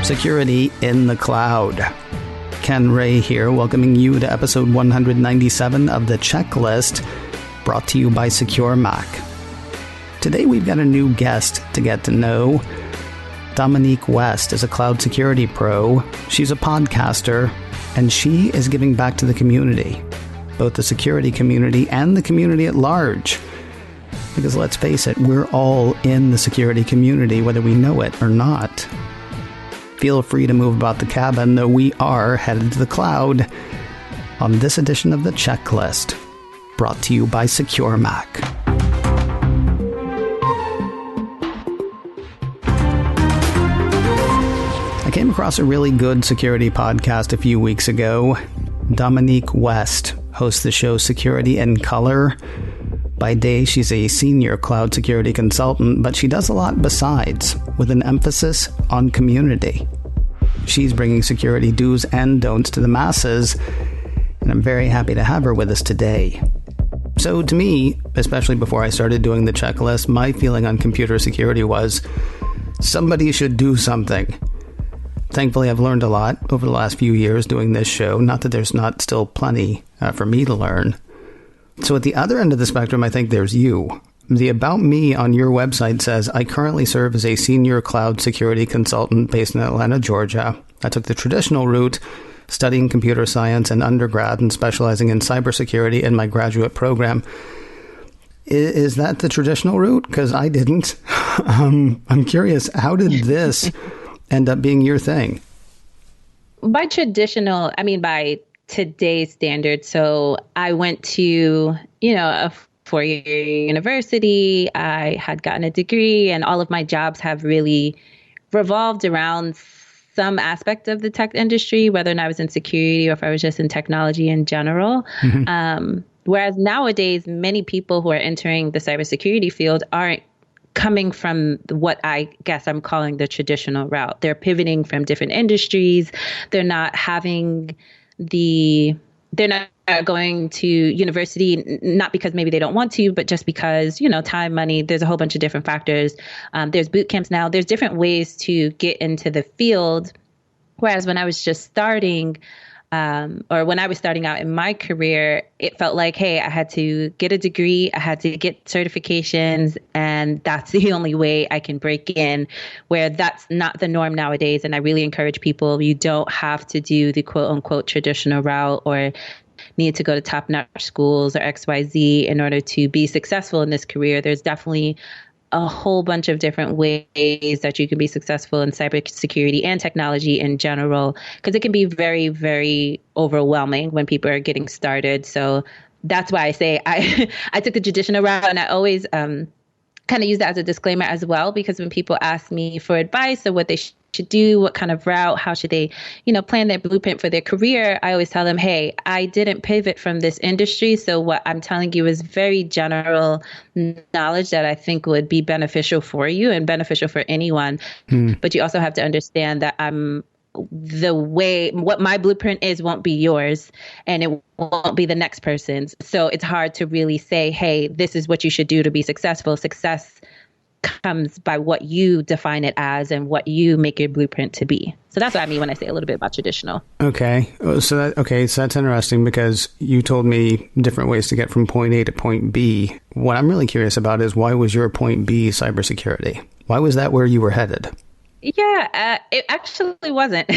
Security in the Cloud. Ken Ray here, welcoming you to episode 197 of The Checklist, brought to you by Secure Mac. Today we've got a new guest to get to know. Dominique West is a cloud security pro. She's a podcaster, and she is giving back to the community, both the security community and the community at large. Because let's face it, we're all in the security community, whether we know it or not. Feel free to move about the cabin, though we are headed to the cloud on this edition of The Checklist, brought to you by Secure Mac. I came across a really good security podcast a few weeks ago. Dominique West hosts the show Security in Color. By day, she's a senior cloud security consultant, but she does a lot besides, with an emphasis on community. She's bringing security do's and don'ts to the masses, and I'm very happy to have her with us today. So to me, especially before I started doing the checklist, my feeling on computer security was somebody should do something. Thankfully, I've learned a lot over the last few years doing this show, not that there's not still plenty for me to learn. So at the other end of the spectrum, I think there's you. The About Me on your website says, I currently serve as a senior cloud security consultant based in Atlanta, Georgia. I took the traditional route, studying computer science in undergrad and specializing in cybersecurity in my graduate program. Is that the traditional route? Because I didn't. I'm curious, how did this end up being your thing? By traditional, I mean by today's standards. So I went to, a four-year university. I had gotten a degree, and all of my jobs have really revolved around some aspect of the tech industry, whether or not I was in security or if I was just in technology in general. Mm-hmm. Whereas nowadays, many people who are entering the cybersecurity field aren't coming from what I guess I'm calling the traditional route. They're pivoting from different industries. They're not going to university, not because maybe they don't want to, but just because, time, money, there's a whole bunch of different factors. There's boot camps now. There's different ways to get into the field. Whereas when I was just starting, or when I was starting out in my career, it felt like, hey, I had to get a degree, I had to get certifications, and that's the only way I can break in, where that's not the norm nowadays. And I really encourage people, you don't have to do the quote unquote traditional route or need to go to top-notch schools or XYZ in order to be successful in this career. There's definitely a whole bunch of different ways that you can be successful in cybersecurity and technology in general, because it can be very, very overwhelming when people are getting started. So that's why I say I took the traditional route, and I always kind of use that as a disclaimer as well, because when people ask me for advice or what they should do, what kind of route, how should they, plan their blueprint for their career, I always tell them, hey, I didn't pivot from this industry. So what I'm telling you is very general knowledge that I think would be beneficial for you and beneficial for anyone. But you also have to understand that what my blueprint is won't be yours, and it won't be the next person's. So it's hard to really say, hey, this is what you should do to be successful. Success comes by what you define it as and what you make your blueprint to be. So that's what I mean when I say a little bit about traditional. Okay. So that's interesting, because you told me different ways to get from point A to point B. What I'm really curious about is, why was your point B cybersecurity? Why was that where you were headed? Yeah, it actually wasn't.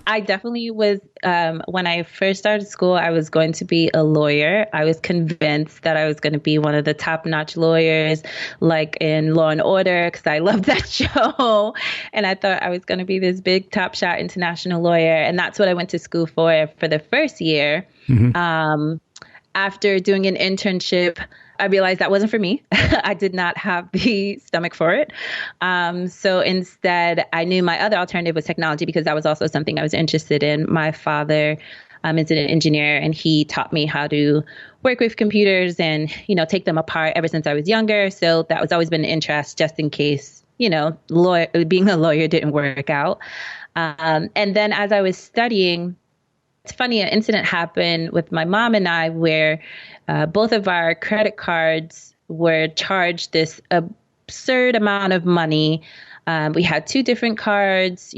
I definitely was. When I first started school, I was going to be a lawyer. I was convinced that I was going to be one of the top-notch lawyers, like in Law and Order, because I loved that show. And I thought I was going to be this big, top-shot international lawyer. And that's what I went to school for the first year. Mm-hmm. After doing an internship, I realized that wasn't for me. I did not have the stomach for it. So instead, I knew my other alternative was technology, because that was also something I was interested in. My father is an engineer, and he taught me how to work with computers and, take them apart ever since I was younger. So that was always been an interest, just in case, being a lawyer didn't work out. And then as I was studying, it's funny, an incident happened with my mom and I where both of our credit cards were charged this absurd amount of money We had two different cards,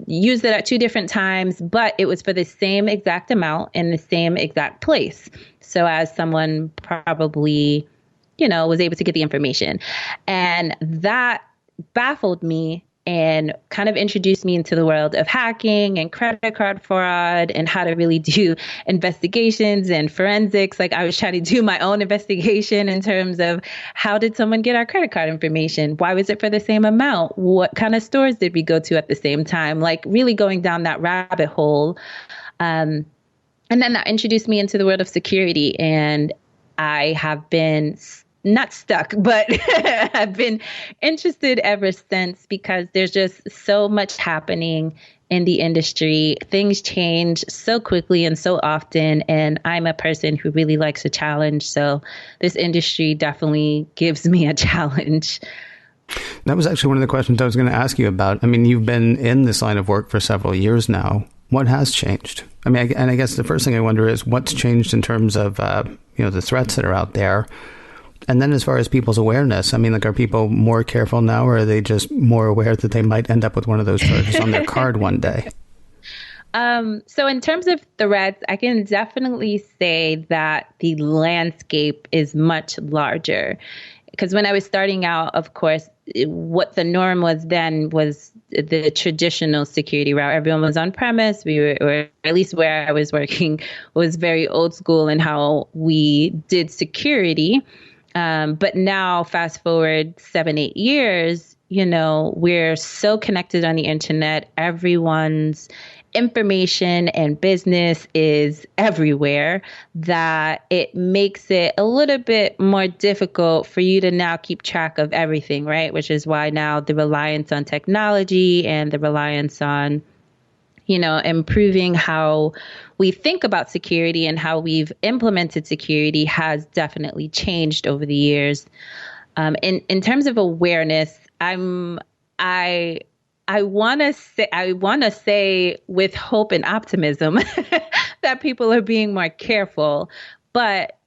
used it at two different times, but it was for the same exact amount in the same exact place. So as someone probably, was able to get the information. And that baffled me and kind of introduced me into the world of hacking and credit card fraud and how to really do investigations and forensics. Like I was trying to do my own investigation in terms of how did someone get our credit card information? Why was it for the same amount? What kind of stores did we go to at the same time? Like really going down that rabbit hole. And then that introduced me into the world of security. And I have been not stuck, but I've been interested ever since because there's just so much happening in the industry. Things change so quickly and so often. And I'm a person who really likes a challenge. So this industry definitely gives me a challenge. That was actually one of the questions I was going to ask you about. I mean, you've been in this line of work for several years now. What has changed? I mean, and I guess the first thing I wonder is what's changed in terms of, the threats that are out there. And then as far as people's awareness, I mean, like, are people more careful now, or are they just more aware that they might end up with one of those charges on their card one day? So in terms of threats, I can definitely say that the landscape is much larger. Because when I was starting out, of course, what the norm was then was the traditional security route. Everyone was on premise. Or at least where I was working, was very old school in how we did security. But now, fast forward 7-8 years, we're so connected on the internet. Everyone's information and business is everywhere that it makes it a little bit more difficult for you to now keep track of everything, right? Which is why now the reliance on technology and the reliance on improving how we think about security and how we've implemented security has definitely changed over the years. In terms of awareness, I want to say with hope and optimism that people are being more careful, but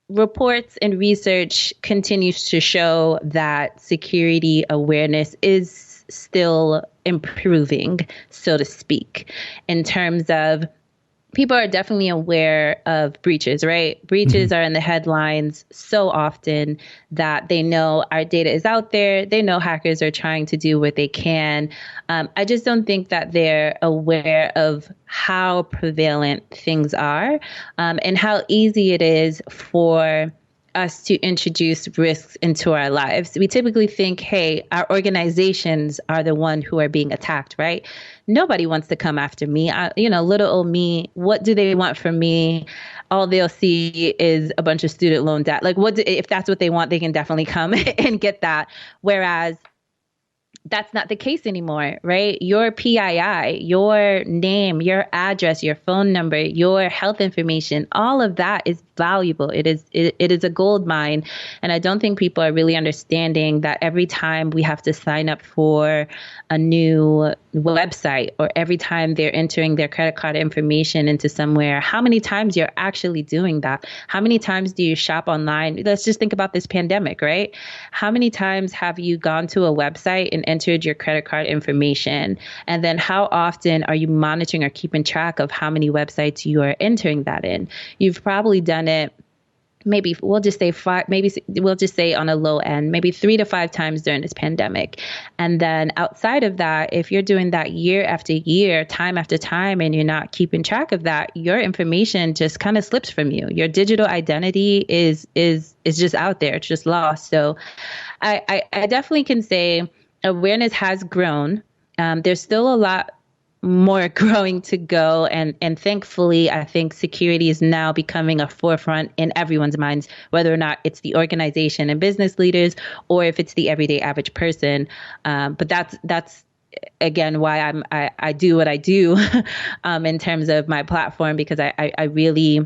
reports and research continues to show that security awareness is still improving, so to speak, in terms of people are definitely aware of breaches, right? Breaches are in the headlines so often that they know our data is out there. They know hackers are trying to do what they can. I just don't think that they're aware of how prevalent things are, and how easy it is for us to introduce risks into our lives. We typically think, hey, our organizations are the one who are being attacked, right? Nobody wants to come after me. Little old me, what do they want from me? All they'll see is a bunch of student loan debt. Like, if that's what they want, they can definitely come and get that. Whereas that's not the case anymore, right? Your PII, your name, your address, your phone number, your health information, all of that is valuable. It is a gold mine. And I don't think people are really understanding that every time we have to sign up for a new website, or every time they're entering their credit card information into somewhere, how many times you're actually doing that? How many times do you shop online? Let's just think about this pandemic, right? How many times have you gone to a website and entered your credit card information? And then how often are you monitoring or keeping track of how many websites you are entering that in? You've probably done it, maybe we'll just say on a low end, maybe 3 to 5 times during this pandemic. And then outside of that, if you're doing that year after year, time after time, and you're not keeping track of that, your information just kind of slips from you. Your digital identity is just out there. It's just lost. So I definitely can say awareness has grown. There's still a lot more growing to go. And thankfully, I think security is now becoming a forefront in everyone's minds, whether or not it's the organization and business leaders, or if it's the everyday average person. But that's again why I do what I do in terms of my platform, because I really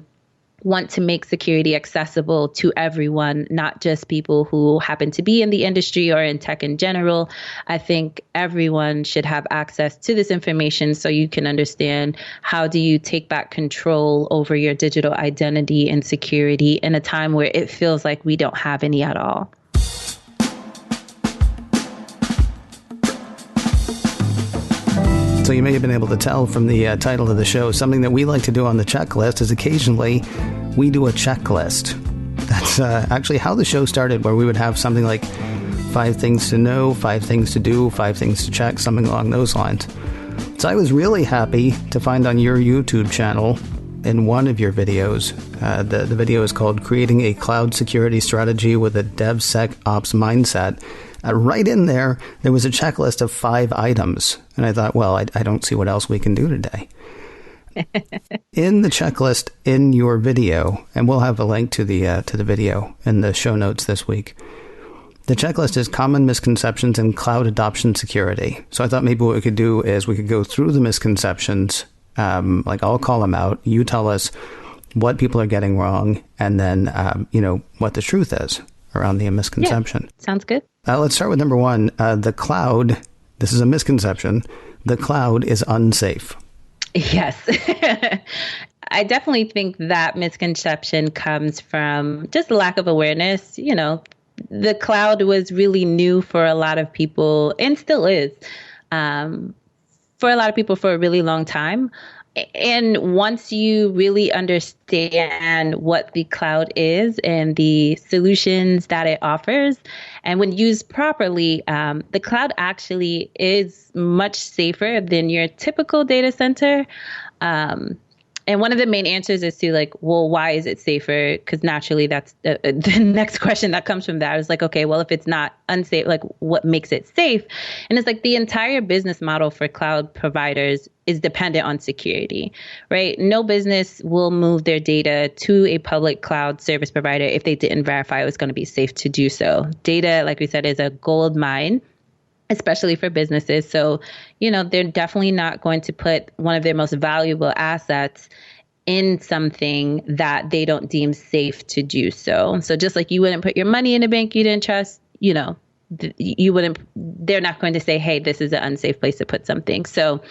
want to make security accessible to everyone, not just people who happen to be in the industry or in tech in general. I think everyone should have access to this information so you can understand how do you take back control over your digital identity and security in a time where it feels like we don't have any at all. So you may have been able to tell from the title of the show, something that we like to do on the checklist is occasionally we do a checklist. That's actually how the show started, where we would have something like 5 things to know, 5 things to do, 5 things to check, something along those lines. So I was really happy to find on your YouTube channel, in one of your videos, the video is called Creating a Cloud Security Strategy with a DevSecOps Mindset. Right in there, there was a checklist of 5 items. And I thought, well, I don't see what else we can do today. In the checklist in your video, and we'll have a link to the video in the show notes this week, the checklist is common misconceptions in cloud adoption security. So I thought maybe what we could do is we could go through the misconceptions. Like I'll call them out. You tell us what people are getting wrong, and then, what the truth is around the misconception. Yeah, sounds good. Let's start with number 1. The cloud, this is a misconception. The cloud is unsafe. Yes. I definitely think that misconception comes from just a lack of awareness. The cloud was really new for a lot of people, and still is. For a lot of people for a really long time. And once you really understand what the cloud is and the solutions that it offers, and when used properly, the cloud actually is much safer than your typical data center. And one of the main answers is to why is it safer? Because naturally, that's the next question that comes from that. I was like, okay, well, if it's not unsafe, what makes it safe? And it's the entire business model for cloud providers is dependent on security, right? No business will move their data to a public cloud service provider if they didn't verify it was going to be safe to do so. Data, like we said, is a gold mine, especially for businesses. So, they're definitely not going to put one of their most valuable assets in something that they don't deem safe to do so. So just like you wouldn't put your money in a bank you didn't trust, you wouldn't, they're not going to say, hey, this is an unsafe place to put something. So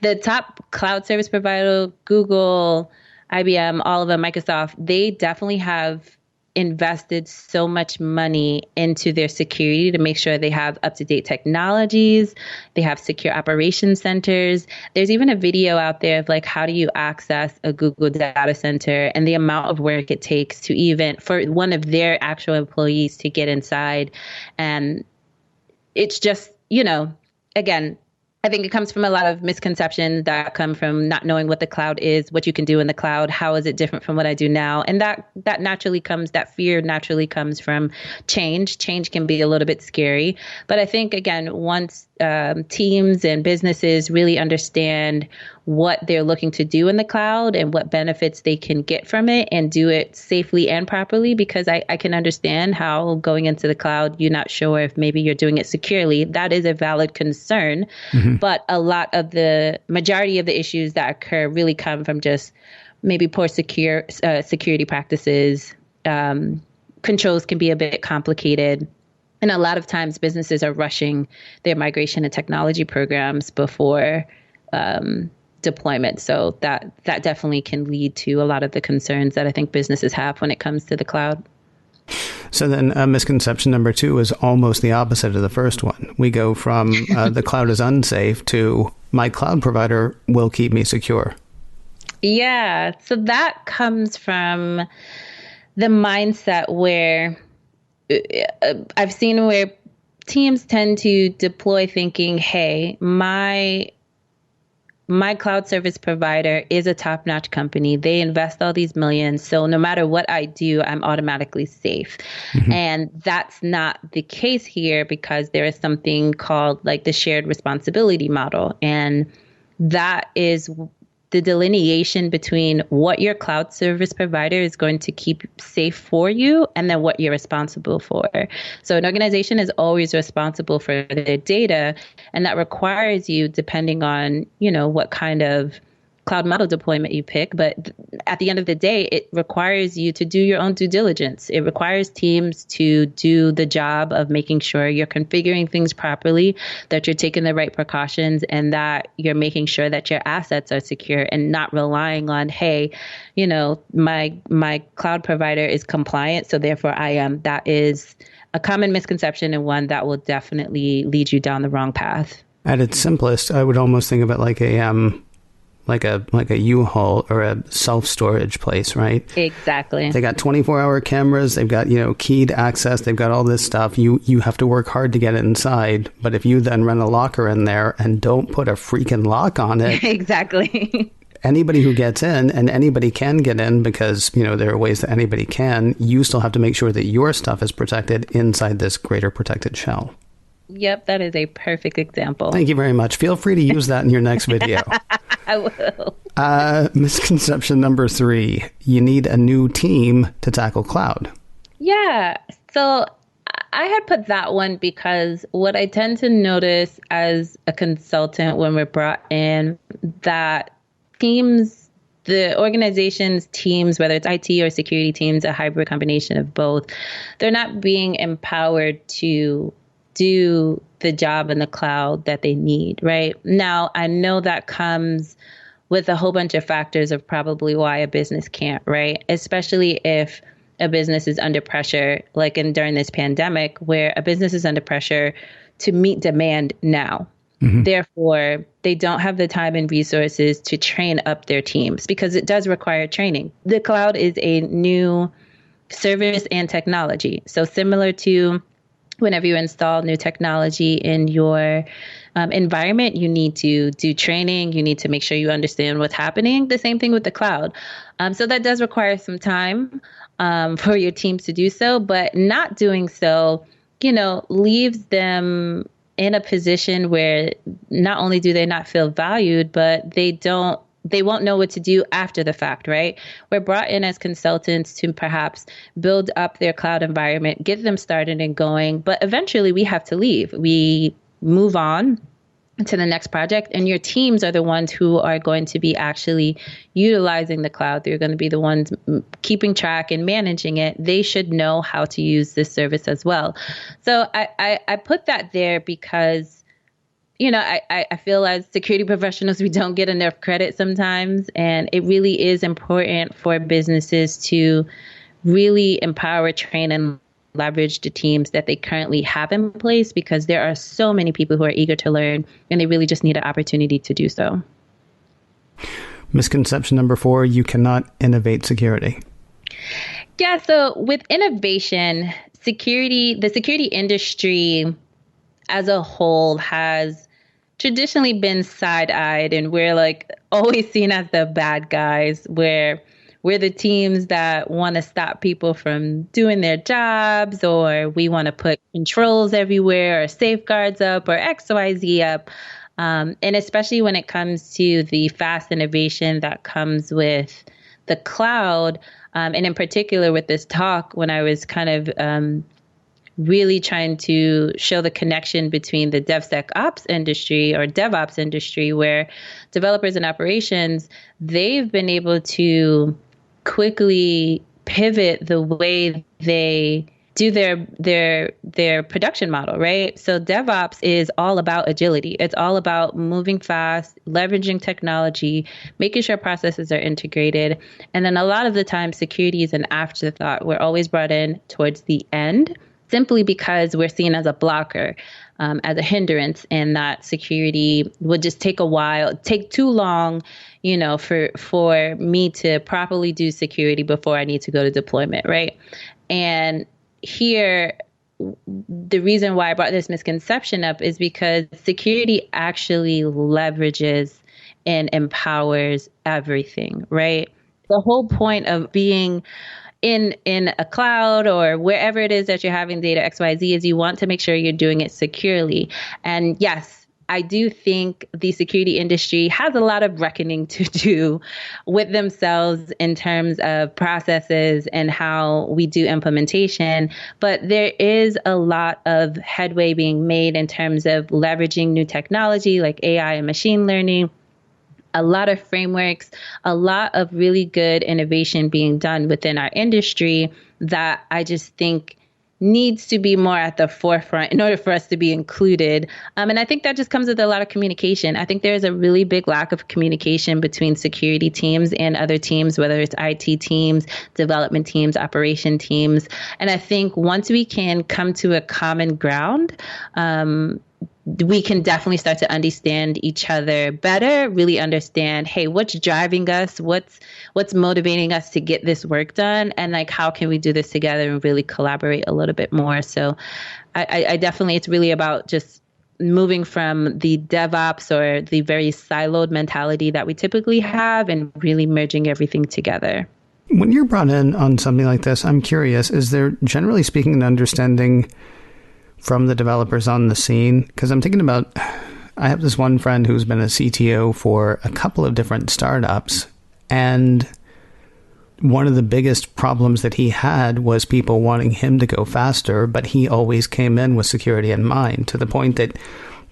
the top cloud service provider, Google, IBM, all of them, Microsoft, they definitely have invested so much money into their security to make sure they have up-to-date technologies. They have secure operations centers. There's even a video out there of how do you access a Google data center and the amount of work it takes to even for one of their actual employees to get inside. And it's just, again, I think it comes from a lot of misconceptions that come from not knowing what the cloud is, what you can do in the cloud, how is it different from what I do now. And that fear naturally comes from change. Change can be a little bit scary. But I think, again, once teams and businesses really understand what they're looking to do in the cloud and what benefits they can get from it and do it safely and properly, because I can understand how going into the cloud, you're not sure if maybe you're doing it securely. That is a valid concern. Mm-hmm. But a lot of the majority of the issues that occur really come from just maybe poor security practices. Controls can be a bit complicated. And a lot of times businesses are rushing their migration and technology programs before deployment. So that definitely can lead to a lot of the concerns that I think businesses have when it comes to the cloud. So then misconception number 2 is almost the opposite of the first one. We go from the cloud is unsafe to my cloud provider will keep me secure. Yeah. So that comes from the mindset where I've seen where teams tend to deploy thinking, hey, my cloud service provider is a top-notch company. They invest all these millions. So no matter what I do, I'm automatically safe. Mm-hmm. And that's not the case here, because there is something called the shared responsibility model. And that is the delineation between what your cloud service provider is going to keep safe for you and then what you're responsible for. So an organization is always responsible for their data, and that requires you, depending on, what kind of cloud model deployment you pick. But at the end of the day, it requires you to do your own due diligence. It requires teams to do the job of making sure you're configuring things properly, that you're taking the right precautions, and that you're making sure that your assets are secure and not relying on, hey, my cloud provider is compliant, so therefore I am. That is a common misconception, and one that will definitely lead you down the wrong path. At its simplest, I would almost think of it like a U-Haul or a self-storage place, right? Exactly. They got 24-hour cameras. They've got, keyed access. They've got all this stuff. You have to work hard to get it inside. But if you then run a locker in there and don't put a freaking lock on it, exactly. Anybody who gets in, and anybody can get in because, there are ways that anybody can, you still have to make sure that your stuff is protected inside this greater protected shell. Yep, that is a perfect example. Thank you very much. Feel free to use that in your next video. I will. Misconception number 3. You need a new team to tackle cloud. Yeah. So I had put that one because what I tend to notice as a consultant when we're brought in, that teams, the organization's teams, whether it's IT or security teams, a hybrid combination of both, they're not being empowered to do the job in the cloud that they need, right? Now, I know that comes with a whole bunch of factors of probably why a business can't, right? Especially if a business is under pressure, like during this pandemic, where a business is under pressure to meet demand now. Mm-hmm. Therefore, they don't have the time and resources to train up their teams because it does require training. The cloud is a new service and technology. So similar to whenever you install new technology in your environment, you need to do training. You need to make sure you understand what's happening. The same thing with the cloud. So that does require some time for your teams to do so, but not doing so, leaves them in a position where not only do they not feel valued, but they won't know what to do after the fact, right? We're brought in as consultants to perhaps build up their cloud environment, get them started and going, but eventually we have to leave. We move on to the next project, and your teams are the ones who are going to be actually utilizing the cloud. They're going to be the ones keeping track and managing it. They should know how to use this service as well. So I put that there because I feel as security professionals, we don't get enough credit sometimes. And it really is important for businesses to really empower, train, and leverage the teams that they currently have in place, because there are so many people who are eager to learn and they really just need an opportunity to do so. Misconception number 4, you cannot innovate security. Yeah, so with innovation, the security industry as a whole has traditionally been side-eyed, and we're always seen as the bad guys, where we're the teams that want to stop people from doing their jobs, or we want to put controls everywhere or safeguards up or XYZ up. And especially when it comes to the fast innovation that comes with the cloud, and in particular with this talk, when I was kind of really trying to show the connection between the DevSecOps industry or DevOps industry, where developers and operations, they've been able to quickly pivot the way they do their production model, right? So DevOps is all about agility. It's all about moving fast, leveraging technology, making sure processes are integrated. And then a lot of the time, security is an afterthought. We're always brought in towards the end, simply because we're seen as a blocker, as a hindrance, and that security would just take too long, for me to properly do security before I need to go to deployment, right? And here, the reason why I brought this misconception up is because security actually leverages and empowers everything, right? The whole point of being in a cloud or wherever it is that you're having data XYZ is you want to make sure you're doing it securely. And yes, I do think the security industry has a lot of reckoning to do with themselves in terms of processes and how we do implementation. But there is a lot of headway being made in terms of leveraging new technology like AI and machine learning, a lot of frameworks, a lot of really good innovation being done within our industry that I just think needs to be more at the forefront in order for us to be included. And I think that just comes with a lot of communication. I think there's a really big lack of communication between security teams and other teams, whether it's IT teams, development teams, operation teams. And I think once we can come to a common ground, we can definitely start to understand each other better, really understand, hey, what's driving us? What's motivating us to get this work done? And like, how can we do this together and really collaborate a little bit more? So I definitely, it's really about just moving from the DevOps or the very siloed mentality that we typically have and really merging everything together. When you're brought in on something like this, I'm curious, is there, generally speaking, an understanding from the developers on the scene? Because I'm thinking about, I have this one friend who's been a CTO for a couple of different startups, and one of the biggest problems that he had was people wanting him to go faster, but he always came in with security in mind, to the point that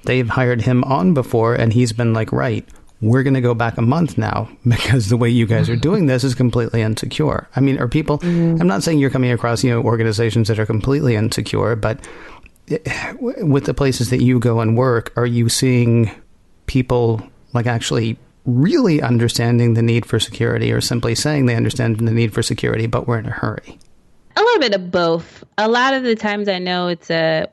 they've hired him on before, and he's been like, right, we're going to go back a month now because the way you guys are doing this is completely insecure. I mean, are people, I'm not saying you're coming across, organizations that are completely insecure, but with the places that you go and work, are you seeing people like actually really understanding the need for security, or simply saying they understand the need for security, but we're in a hurry? A little bit of both. A lot of the times I know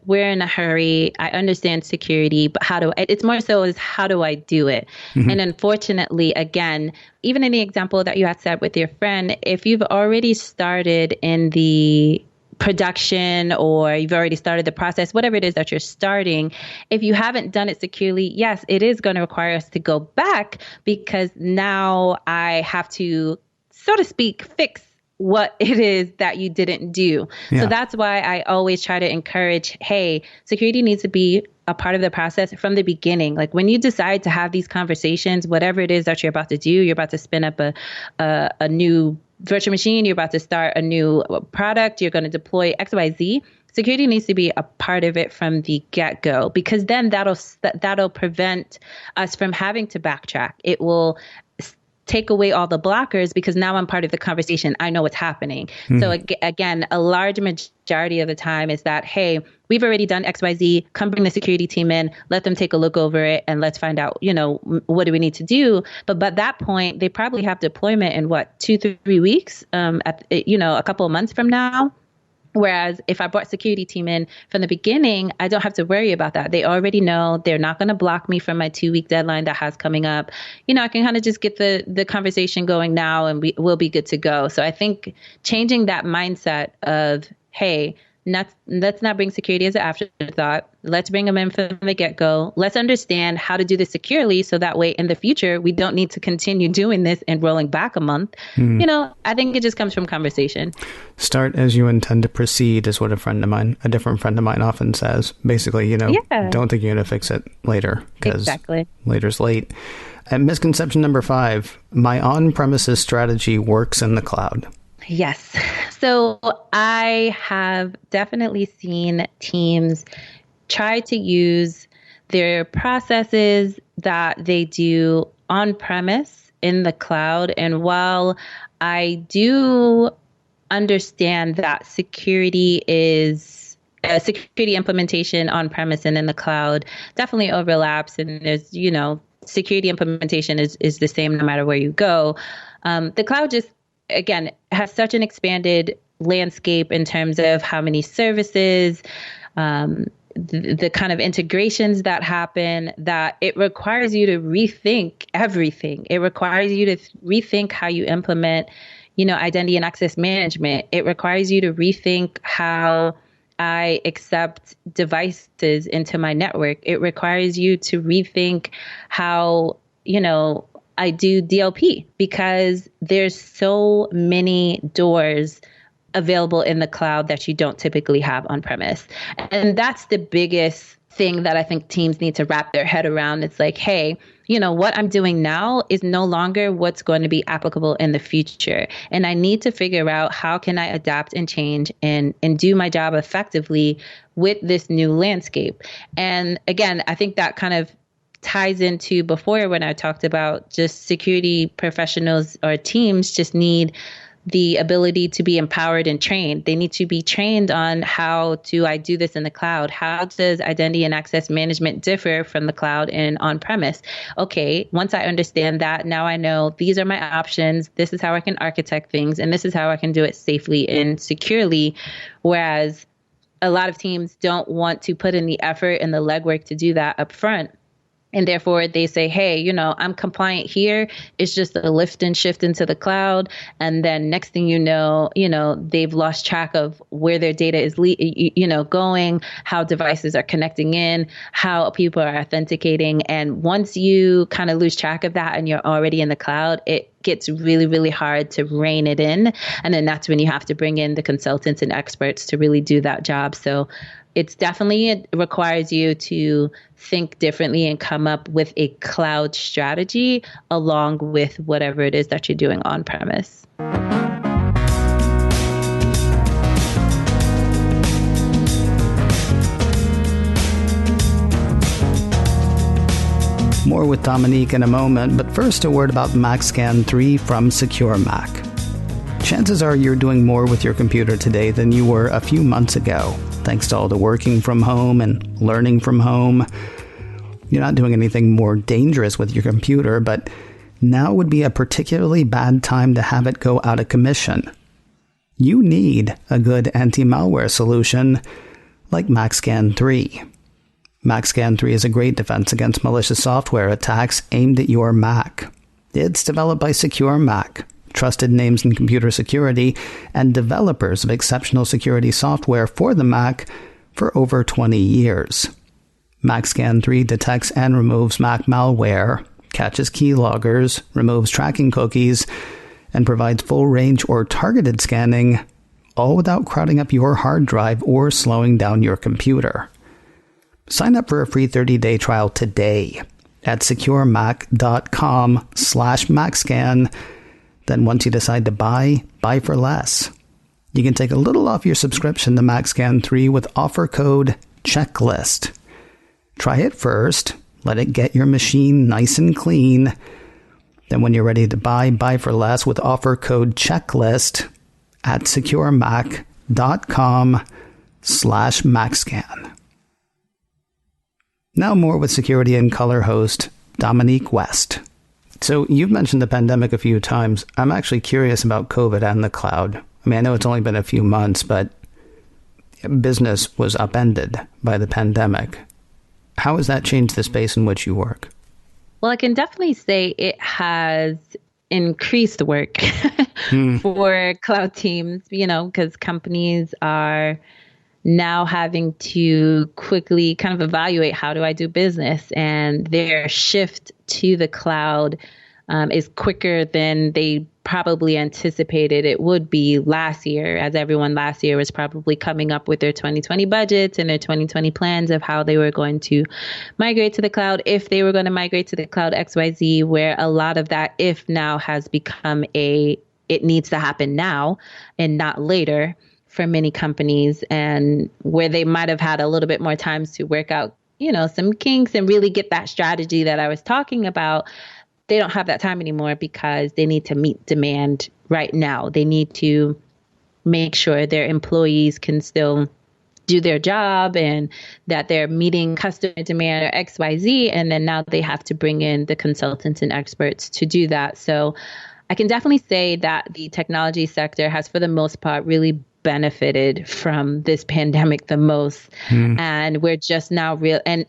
we're in a hurry. I understand security, but it's more so is how do I do it? Mm-hmm. And unfortunately, again, even in the example that you had said with your friend, if you've already started in the production or you've already started the process, whatever it is that you're starting, if you haven't done it securely, yes, it is going to require us to go back, because now I have to, so to speak, fix what it is that you didn't do. Yeah. So that's why I always try to encourage, hey, security needs to be a part of the process from the beginning. Like when you decide to have these conversations, whatever it is that you're about to do, you're about to spin up a new virtual machine, you're about to start a new product, you're going to deploy XYZ. Security needs to be a part of it from the get-go, because then that'll prevent us from having to backtrack. It will take away all the blockers, because now I'm part of the conversation. I know what's happening. So again, a large majority of the time is that, hey, we've already done XYZ, come bring the security team in, let them take a look over it, and let's find out, what do we need to do? But by that point, they probably have deployment in 2-3 weeks, a couple of months from now. Whereas if I brought security team in from the beginning, I don't have to worry about that. They already know they're not going to block me from my 2-week deadline that has coming up. I can kind of just get the conversation going now, and we'll be good to go. So I think changing that mindset of, hey, let's not bring security as an afterthought. Let's bring them in from the get-go. Let's understand how to do this securely, so that way in the future, we don't need to continue doing this and rolling back a month. I think it just comes from conversation. Start as you intend to proceed is what a different friend of mine often says. Basically, Don't think you're going to fix it later, because later's late. And misconception number 5, my on-premises strategy works in the cloud. Yes. So I have definitely seen teams try to use their processes that they do on premise in the cloud. And while I do understand that security implementation on premise and in the cloud definitely overlaps, and there's, security implementation is the same no matter where you go. The cloud just, again, has such an expanded landscape in terms of how many services, the kind of integrations that happen, that it requires you to rethink everything. It requires you to rethink how you implement, identity and access management. It requires you to rethink how I accept devices into my network. It requires you to rethink how, I do DLP, because there's so many doors available in the cloud that you don't typically have on premise. And that's the biggest thing that I think teams need to wrap their head around. It's like, hey, what I'm doing now is no longer what's going to be applicable in the future. And I need to figure out how can I adapt and change and do my job effectively with this new landscape. And again, I think that kind of ties into before when I talked about just security professionals or teams just need the ability to be empowered and trained. They need to be trained on how do I do this in the cloud? How does identity and access management differ from the cloud and on-premise? Okay, once I understand that, now I know these are my options. This is how I can architect things, and this is how I can do it safely and securely. Whereas a lot of teams don't want to put in the effort and the legwork to do that up front. And therefore they say, hey, I'm compliant here. It's just a lift and shift into the cloud. And then next thing you know, they've lost track of where their data is, going, how devices are connecting in, how people are authenticating. And once you kind of lose track of that and you're already in the cloud, it gets really, really hard to rein it in. And then that's when you have to bring in the consultants and experts to really do that job. So it requires you to think differently and come up with a cloud strategy along with whatever it is that you're doing on premise. More with Dominique in a moment, but first a word about MacScan 3 from Secure Mac. Chances are you're doing more with your computer today than you were a few months ago, thanks to all the working from home and learning from home. You're not doing anything more dangerous with your computer, but now would be a particularly bad time to have it go out of commission. You need a good anti-malware solution like MacScan 3. MacScan 3 is a great defense against malicious software attacks aimed at your Mac. It's developed by Secure Mac, trusted names in computer security, and developers of exceptional security software for the Mac for over 20 years. MacScan 3 detects and removes Mac malware, catches keyloggers, removes tracking cookies, and provides full range or targeted scanning, all without crowding up your hard drive or slowing down your computer. Sign up for a free 30-day trial today at securemac.com/MacScan. Then once you decide to buy for less. You can take a little off your subscription to MacScan 3 with offer code Checklist. Try it first, let it get your machine nice and clean. Then when you're ready to buy for less with offer code Checklist at securemac.com/MacScan. Now more with Security in Color host Dominique West. So you've mentioned the pandemic a few times. I'm actually curious about COVID and the cloud. I mean, I know it's only been a few months, but business was upended by the pandemic. How has that changed the space in which you work? Well, I can definitely say it has increased work for cloud teams, because companies are now having to quickly kind of evaluate, how do I do business? And their shift to the cloud is quicker than they probably anticipated it would be last year, as everyone last year was probably coming up with their 2020 budgets and their 2020 plans of how they were going to migrate to the cloud, if they were going to migrate to the cloud XYZ, where a lot of that if now has become it needs to happen now and not later for many companies, and where they might have had a little bit more time to work out, some kinks and really get that strategy that I was talking about. They don't have that time anymore because they need to meet demand right now. They need to make sure their employees can still do their job and that they're meeting customer demand or XYZ. And then now they have to bring in the consultants and experts to do that. So I can definitely say that the technology sector has, for the most part, really benefited from this pandemic the most. And we're just now and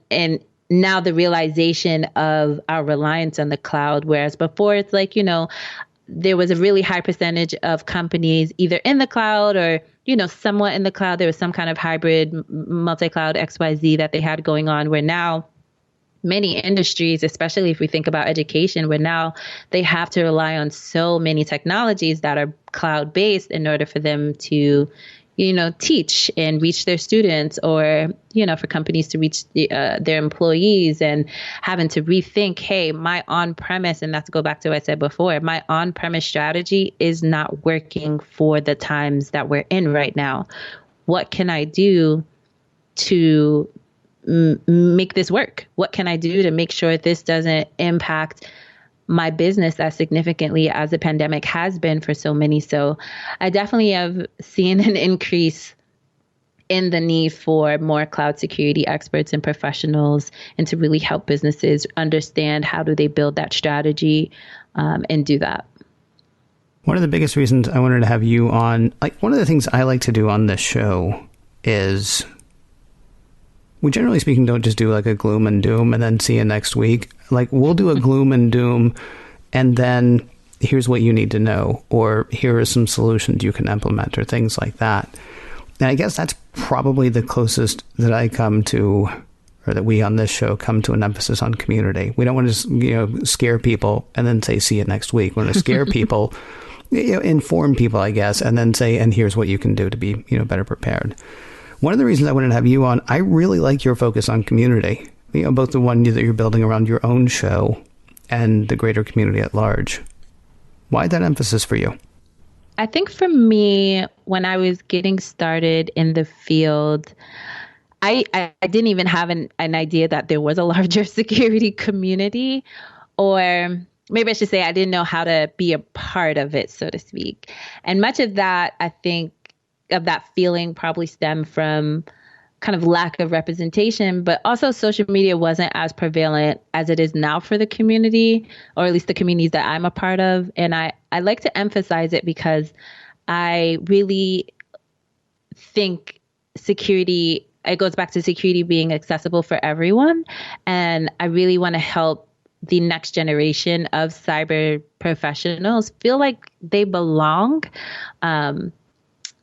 now the realization of our reliance on the cloud, whereas before it's like, there was a really high percentage of companies either in the cloud or, somewhat in the cloud. There was some kind of hybrid multi-cloud XYZ that they had going on, where now many industries, especially if we think about education, where now they have to rely on so many technologies that are cloud-based in order for them to, teach and reach their students, or, for companies to reach their employees, and having to rethink, hey, my on-premise, and that's to go back to what I said before, my on-premise strategy is not working for the times that we're in right now. What can I do to make this work? What can I do to make sure this doesn't impact my business as significantly as the pandemic has been for so many? So I definitely have seen an increase in the need for more cloud security experts and professionals, and to really help businesses understand how do they build that strategy and do that. One of the biggest reasons I wanted to have you on, one of the things I like to do on this show is we generally speaking don't just do like a gloom and doom and then see you next week. Like we'll do a gloom and doom and then here's what you need to know, or here are some solutions you can implement, or things like that. And I guess that's probably the closest that I come to, or that we on this show come to, an emphasis on community. We don't want to, scare people and then say, see you next week. We want to scare people, inform people, I guess, and then say, and here's what you can do to be, better prepared. One of the reasons I wanted to have you on, I really like your focus on community, both the one that you're building around your own show and the greater community at large. Why that emphasis for you? I think for me, when I was getting started in the field, I didn't even have an idea that there was a larger security community, or maybe I should say I didn't know how to be a part of it, so to speak. And much of that, I think, of that feeling probably stemmed from kind of lack of representation, but also social media wasn't as prevalent as it is now for the community, or at least the communities that I'm a part of. And I like to emphasize it because I really think security, it goes back to security being accessible for everyone. And I really want to help the next generation of cyber professionals feel like they belong.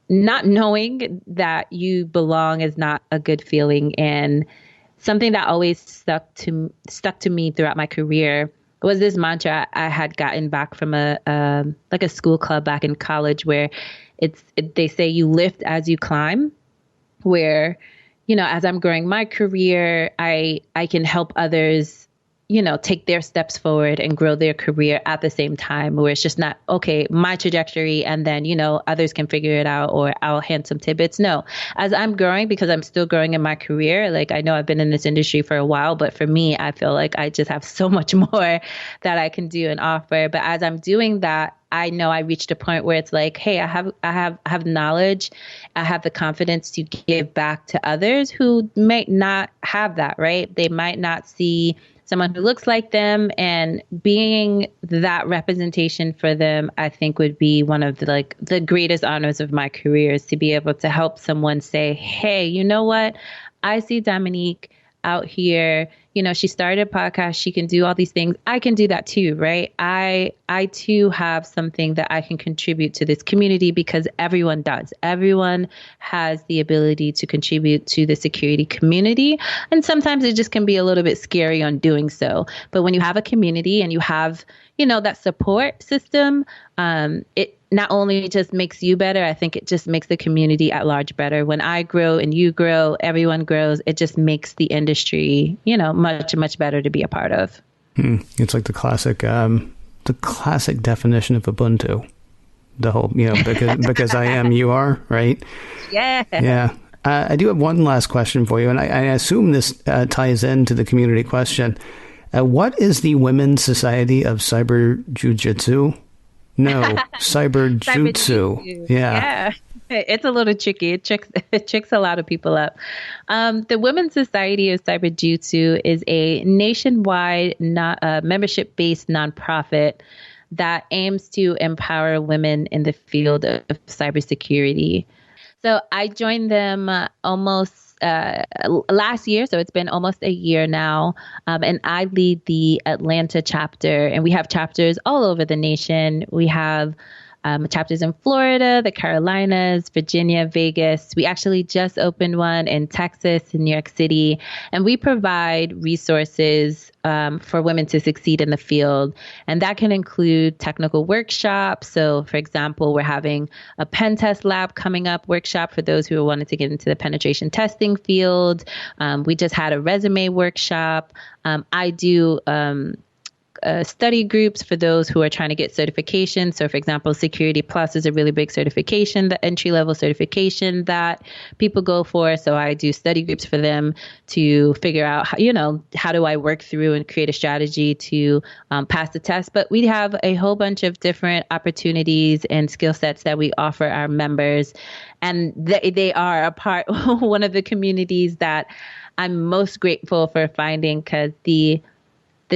Not knowing that you belong is not a good feeling. And something that always stuck to me throughout my career was this mantra I had gotten back from a school club back in college, where they say you lift as you climb, where, as I'm growing my career, I can help others, take their steps forward and grow their career at the same time, where it's just not, okay, my trajectory and then, others can figure it out, or I'll hand some tidbits. No, as I'm growing, because I'm still growing in my career, like I know I've been in this industry for a while, but for me, I feel like I just have so much more that I can do and offer. But as I'm doing that, I know I reached a point where it's like, hey, I have knowledge. I have the confidence to give back to others who might not have that, right? They might not see someone who looks like them, and being that representation for them, I think would be one of the greatest honors of my career, is to be able to help someone say, hey, you know what? I see Dominique out here, she started a podcast, she can do all these things. I can do that too, right? I too have something that I can contribute to this community, because everyone does. Everyone has the ability to contribute to the security community. And sometimes it just can be a little bit scary on doing so. But when you have a community and you have, that support system, it not only just makes you better, I think it just makes the community at large better. When I grow and you grow, everyone grows. It just makes the industry, much, much better to be a part of. It's like the classic definition of Ubuntu. The whole, because I am, you are, right? Yeah. Yeah. I do have one last question for you, and I assume this ties into the community question. What is the Women's Society of Cyber Jiu-Jitsu? No, Cyber Jutsu. Yeah. It's a little tricky. It tricks a lot of people up. The Women's Society of Cyber Jiu-Jitsu is a nationwide membership-based nonprofit that aims to empower women in the field of cybersecurity. So I joined them almost last year, so it's been almost a year now, and I lead the Atlanta chapter, and we have chapters all over the nation. We have chapters in Florida, the Carolinas, Virginia, Vegas. We actually just opened one in Texas and New York City, and we provide resources for women to succeed in the field. And that can include technical workshops. So, for example, we're having a pen test lab coming up workshop for those who are wanting to get into the penetration testing field. We just had a resume workshop. I do study groups for those who are trying to get certification. So, for example, Security Plus is a really big certification, the entry-level certification that people go for. So I do study groups for them to figure out, how do I work through and create a strategy to pass the test. But we have a whole bunch of different opportunities and skill sets that we offer our members. And they are one of the communities that I'm most grateful for finding, because the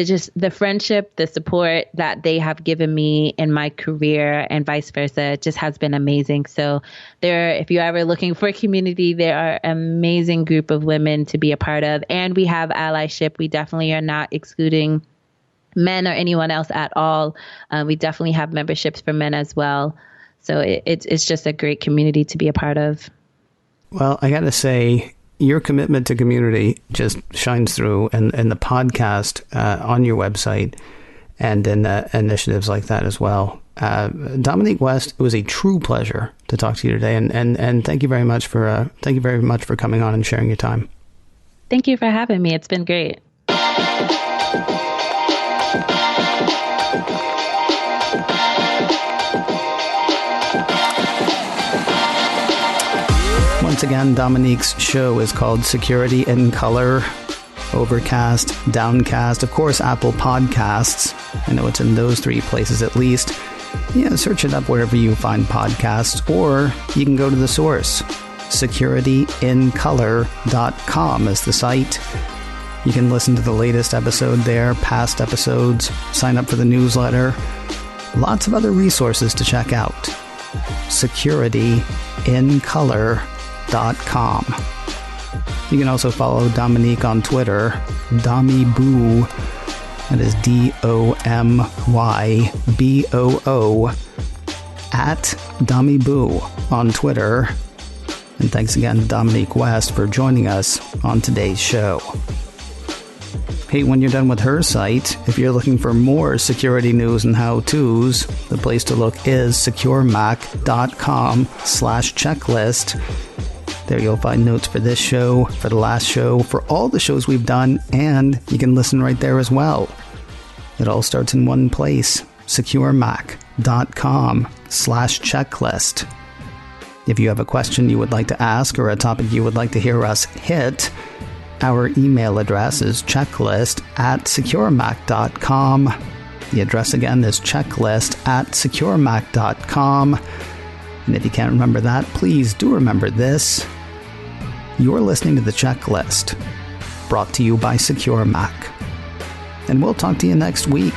the friendship, the support that they have given me in my career and vice versa just has been amazing. So if you're ever looking for a community, there are an amazing group of women to be a part of. And we have allyship. We definitely are not excluding men or anyone else at all. We definitely have memberships for men as well. So it's just a great community to be a part of. Well, I got to say, your commitment to community just shines through in the podcast on your website and in initiatives like that as well. Dominique West, it was a true pleasure to talk to you today, and thank you very much for coming on and sharing your time. Thank you for having me. It's been great. Once again, Dominique's show is called Security in Color, Overcast, Downcast, of course, Apple Podcasts. I know it's in those three places at least. Yeah, search it up wherever you find podcasts, or you can go to the source. SecurityInColor.com is the site. You can listen to the latest episode there, past episodes, sign up for the newsletter. Lots of other resources to check out. SecurityInColor.com. You can also follow Dominique on Twitter, DommyBoo. That is DOMYBOO at DommyBoo on Twitter. And thanks again to Dominique West for joining us on today's show. Hey, when you're done with her site, if you're looking for more security news and how-tos, the place to look is securemac.com/checklist. There you'll find notes for this show, for the last show, for all the shows we've done, and you can listen right there as well. It all starts in one place, securemac.com/checklist. If you have a question you would like to ask or a topic you would like to hear us hit, our email address is checklist@securemac.com. The address again is checklist@securemac.com. And if you can't remember that, please do remember this. You're listening to The Checklist, brought to you by Secure Mac. And we'll talk to you next week.